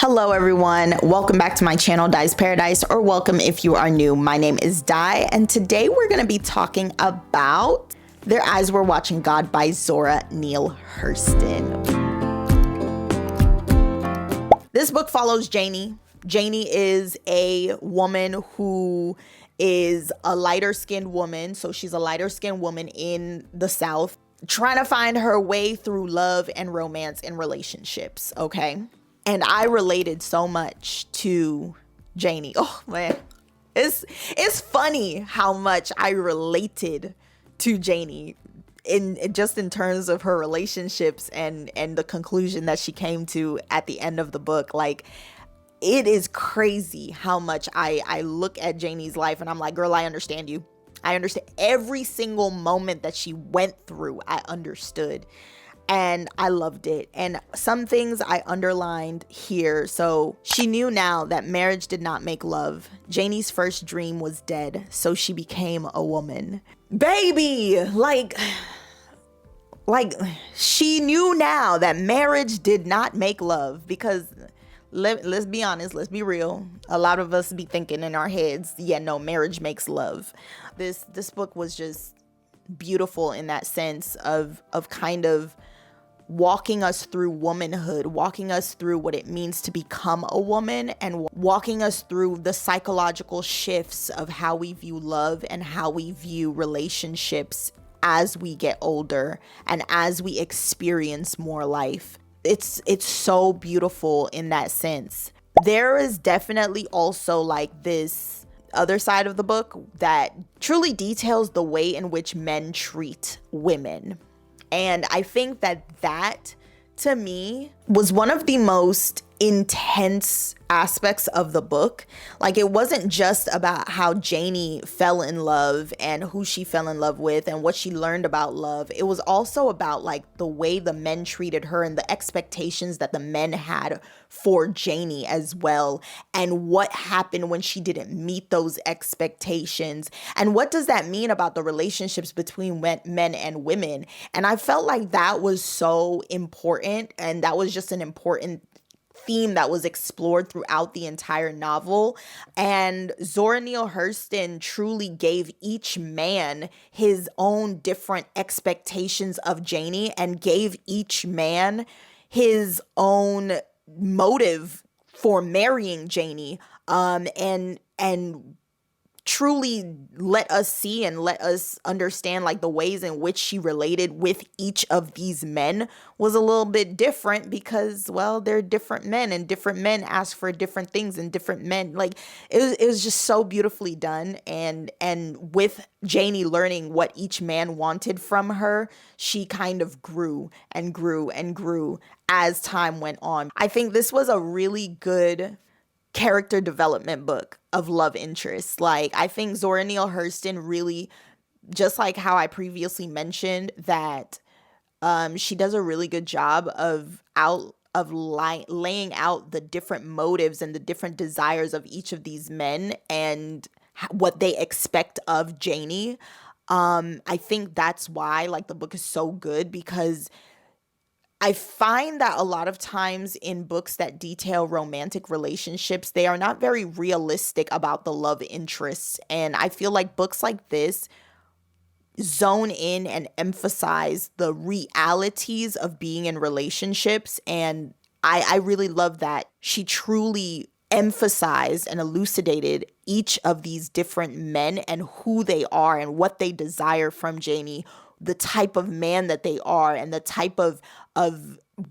Hello everyone, welcome back to my channel Die's Paradise, or welcome if you are new. My name is Di, and today we're going to be talking about Their Eyes Were Watching God by Zora Neale Hurston. This book follows Janie. Janie is a woman who is a lighter skinned woman, so she's a lighter skinned woman in the South, trying to find her way through love and romance and relationships, okay? And I related so much to Janie. Oh man, it's funny how much I related to Janie in terms of her relationships and the conclusion that she came to at the end of the book. Like, it is crazy how much I look at Janie's life and I'm like, girl, I understand you. I understand every single moment that she went through. I understood. And I loved it. And some things I underlined here. So she knew now that marriage did not make love. Janie's first dream was dead, so she became a woman. Baby, like she knew now that marriage did not make love, because let's be honest, let's be real. A lot of us be thinking in our heads, yeah, no, marriage makes love. This book was just beautiful in that sense of kind of walking us through womanhood, walking us through what it means to become a woman, and walking us through the psychological shifts of how we view love and how we view relationships as we get older and as we experience more life. It's so beautiful in that sense. There is definitely also like this other side of the book that truly details the way in which men treat women. And I think that to me was one of the most intense aspects of the book. Like, it wasn't just about how Janie fell in love and who she fell in love with and what she learned about love. It was also about like the way the men treated her and the expectations that the men had for Janie as well, and what happened when she didn't meet those expectations, and what does that mean about the relationships between men and women. And I felt like that was so important, and that was just an important theme that was explored throughout the entire novel. And Zora Neale Hurston truly gave each man his own different expectations of Janie, and gave each man his own motive for marrying Janie, and truly let us see and let us understand like the ways in which she related with each of these men was a little bit different, because, well, they're different men, and different men ask for different things, and different men, like, it was just so beautifully done. And with Janie learning what each man wanted from her, she kind of grew and grew and grew as time went on. I think this was a really good character development book of love interests. Like, I think Zora Neale Hurston really, just like how I previously mentioned, that she does a really good job of laying out the different motives and the different desires of each of these men and what they expect of Janie. I think that's why like the book is so good, because I find that a lot of times in books that detail romantic relationships, they are not very realistic about the love interests. And I feel like books like this zone in and emphasize the realities of being in relationships. And I really love that she truly emphasized and elucidated each of these different men and who they are and what they desire from Janie, the type of man that they are, and the type of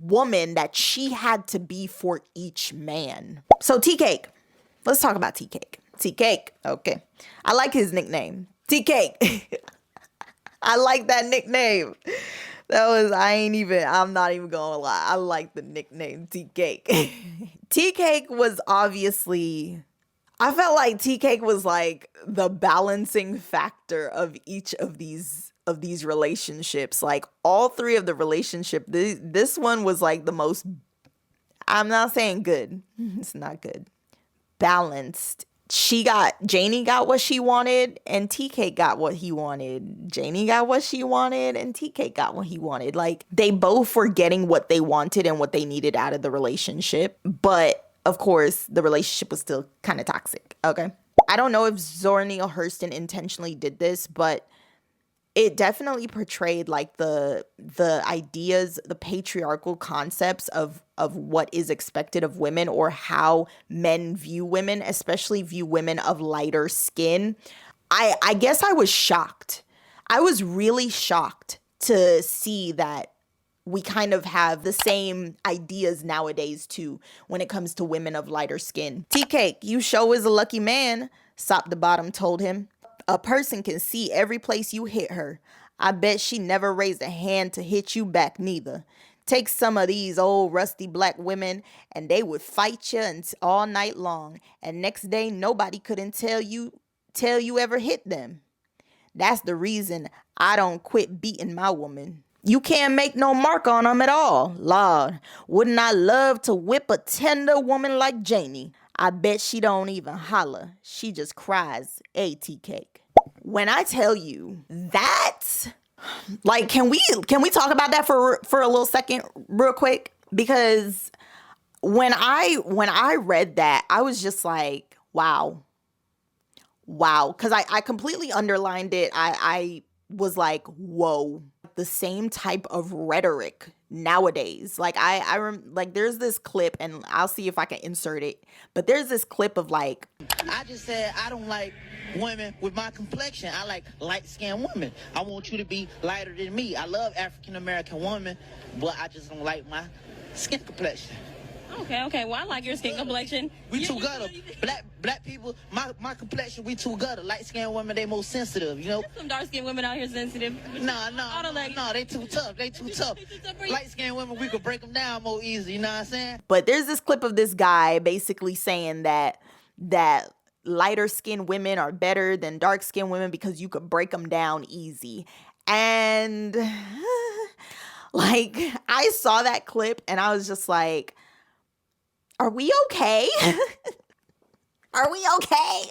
woman that she had to be for each man. So Tea Cake, let's talk about Tea Cake. Tea Cake, okay. I like his nickname, Tea Cake. I like that nickname. I'm not even gonna lie. I like the nickname Tea Cake. Tea Cake was obviously, I felt like Tea Cake was like the balancing factor of each of these relationships. Like, all three of the relationship, this one was like the most, I'm not saying good, it's not good, balanced. Janie got what she wanted, and Tea Cake got what he wanted. Janie got what she wanted, and Tea Cake got what he wanted. Like, they both were getting what they wanted and what they needed out of the relationship, but of course, the relationship was still kind of toxic. Okay. I don't know if Zora Neale Hurston intentionally did this, but it definitely portrayed like the ideas, the patriarchal concepts of what is expected of women, or how men view women, especially view women of lighter skin. I guess I was shocked. I was really shocked to see that we kind of have the same ideas nowadays too when it comes to women of lighter skin. Tea Cake, you show is a lucky man, Sop the Bottom told him. A person can see every place you hit her. I bet she never raised a hand to hit you back neither. Take some of these old rusty black women and they would fight you all night long, and next day nobody couldn't tell you ever hit them. That's the reason I don't quit beating my woman. You can't make no mark on them at all. Lord, wouldn't I love to whip a tender woman like Janie? I bet she don't even holler. She just cries, tea cake. When I tell you that, like, can we talk about that for a little second real quick? Because when I read that, I was just like, wow. Because I completely underlined it. I was like, whoa. The same type of rhetoric nowadays. Like like there's this clip, and I'll see if I can insert it, but there's this clip of like, I just said I don't like women with my complexion. I like light-skinned women. I want you to be lighter than me. I love African-American women, but I just don't like my skin complexion. Okay. Well, I like your skin complexion. We too gutter. Black people, my complexion, we too gutter. Light-skinned women, they most sensitive, you know? There's some dark-skinned women out here sensitive. No, they too tough. They too tough. Light-skinned women, we could break them down more easy, you know what I'm saying? But there's this clip of this guy basically saying that lighter skinned women are better than dark skinned women because you could break them down easy. And like, I saw that clip and I was just like, are we okay? Are we okay?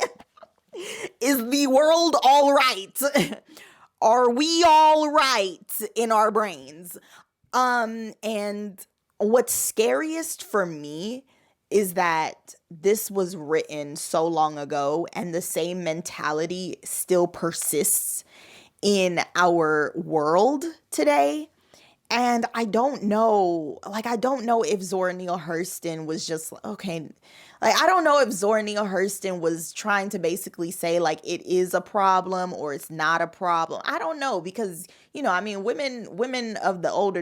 Is the world all right? Are we all right in our brains? And what's scariest for me is that this was written so long ago and the same mentality still persists in our world today. And I don't know if Zora Neale Hurston was just, okay, like, I don't know if Zora Neale Hurston was trying to basically say, like, it is a problem or it's not a problem. I don't know, because, you know, I mean, women of the older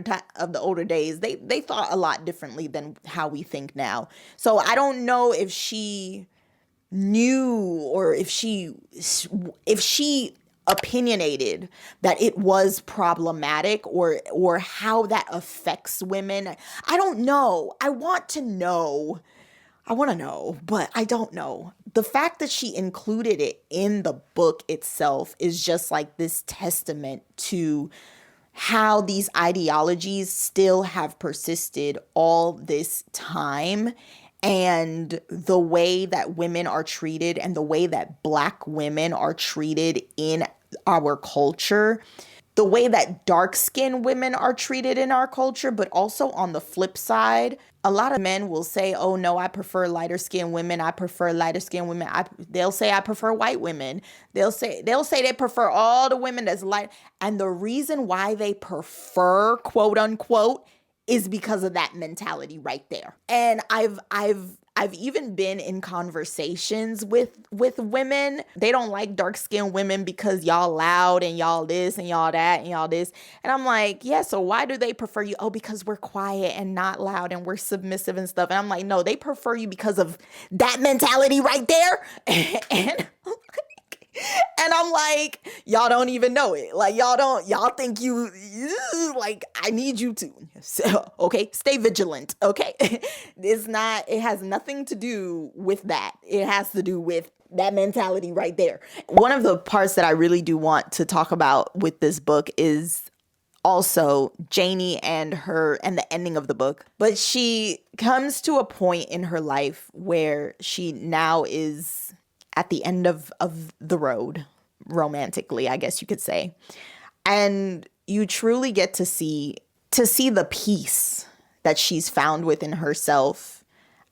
days, they thought a lot differently than how we think now. So I don't know if she knew, or if she opinionated that it was problematic, or how that affects women. I don't know. I want to know, but I don't know. The fact that she included it in the book itself is just like this testament to how these ideologies still have persisted all this time, and the way that women are treated and the way that Black women are treated in our culture, the way that dark-skinned women are treated in our culture. But also on the flip side, a lot of men will say, oh no, I prefer lighter-skinned women. I prefer lighter-skinned women. They'll say I prefer white women. They'll say they prefer all the women that's light. And the reason why they prefer, quote unquote, is because of that mentality right there. And I've even been in conversations with women. They don't like dark-skinned women because y'all loud and y'all this and y'all that and y'all this. And I'm like, yeah, so why do they prefer you? Oh, because we're quiet and not loud and we're submissive and stuff. And I'm like, no, they prefer you because of that mentality right there. And I'm like, y'all don't even know it. Like, y'all think like, I need you to. So, okay, stay vigilant, okay? It has nothing to do with that. It has to do with that mentality right there. One of the parts that I really do want to talk about with this book is also Janie and the ending of the book. But she comes to a point in her life where she now is at the end of the road, romantically, I guess you could say. And you truly get to see the peace that she's found within herself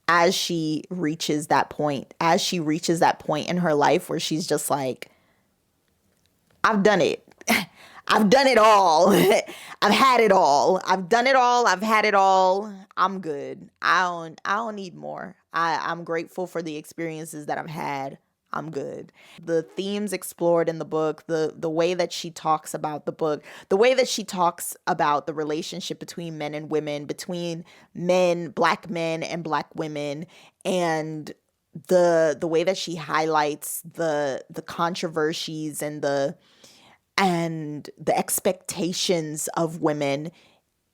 as she reaches that point in her life where she's just like, I've done it. I've done it all. I've had it all. I've done it all. I've had it all. I'm good. I don't need more. I'm grateful for the experiences that I've had. I'm good. The themes explored in the book, the way that she talks about the book, the way that she talks about the relationship between men and women, between black men and black women, and the way that she highlights the controversies and the expectations of women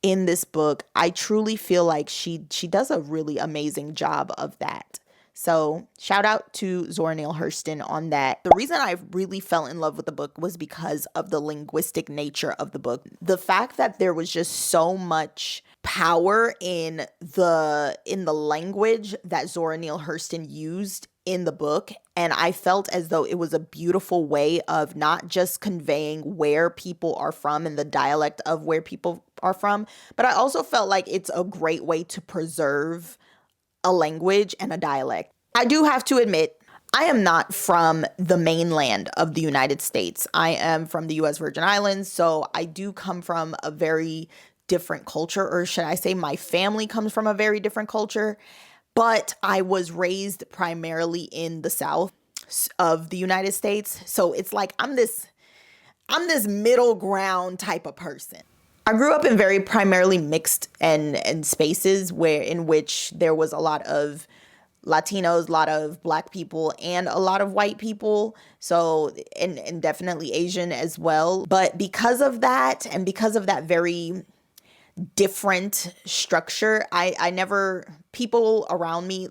in this book. I truly feel like she does a really amazing job of that. So shout out to Zora Neale Hurston on that. The reason I really fell in love with the book was because of the linguistic nature of the book. The fact that there was just so much power in the language that Zora Neale Hurston used in the book, and I felt as though it was a beautiful way of not just conveying where people are from and the dialect of where people are from, but I also felt like it's a great way to preserve a language and a dialect. I do have to admit, I am not from the mainland of the United States. I am from the U.S. Virgin Islands, so I do come from a very different culture, or should I say my family comes from a very different culture, but I was raised primarily in the South of the United States. So it's like I'm this middle ground type of person. I grew up in very primarily mixed and spaces in which there was a lot of Latinos, a lot of Black people, and a lot of white people. So, and definitely Asian as well. But because of that, and because of that very different structure, people around me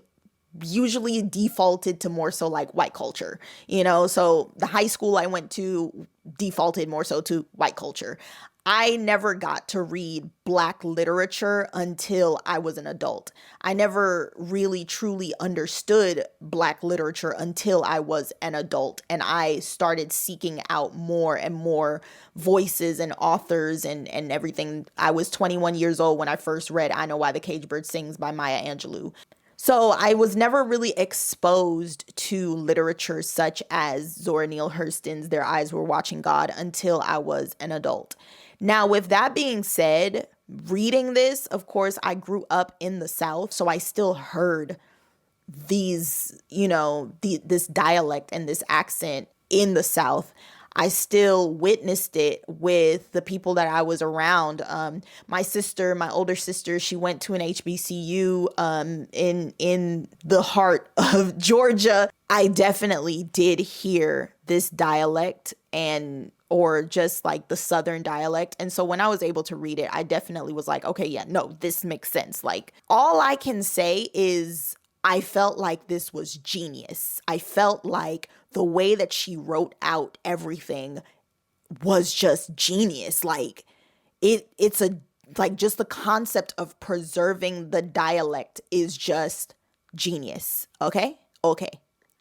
usually defaulted to more so like white culture, so the high school I went to defaulted more so to white culture. I never got to read Black literature until I was an adult. I never really truly understood Black literature until I was an adult, and I started seeking out more and more voices and authors and everything. I was 21 years old when I first read I Know Why the Caged Bird Sings by Maya Angelou. So I was never really exposed to literature such as Zora Neale Hurston's Their Eyes Were Watching God until I was an adult. Now, with that being said, reading this, of course, I grew up in the South, so I still heard these, this dialect and this accent in the South. I still witnessed it with the people that I was around. My older sister, she went to an HBCU in the heart of Georgia. I definitely did hear this dialect or just like the Southern dialect. And so when I was able to read it, I definitely was like, okay, yeah, no, this makes sense. Like, all I can say is I felt like this was genius. I felt like the way that she wrote out everything was just genius. Like just the concept of preserving the dialect is just genius. Okay.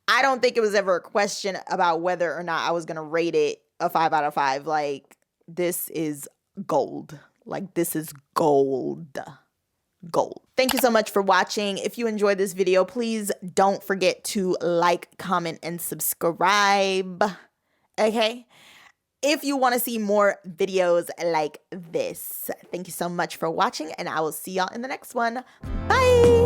I don't think it was ever a question about whether or not I was going to rate it a 5 out of 5. Like, this is gold. Like, this is gold. Thank you so much for watching. If you enjoyed this video, please don't forget to like, comment, and subscribe. Okay? If you want to see more videos like this. Thank you so much for watching, and I will see y'all in the next one. Bye!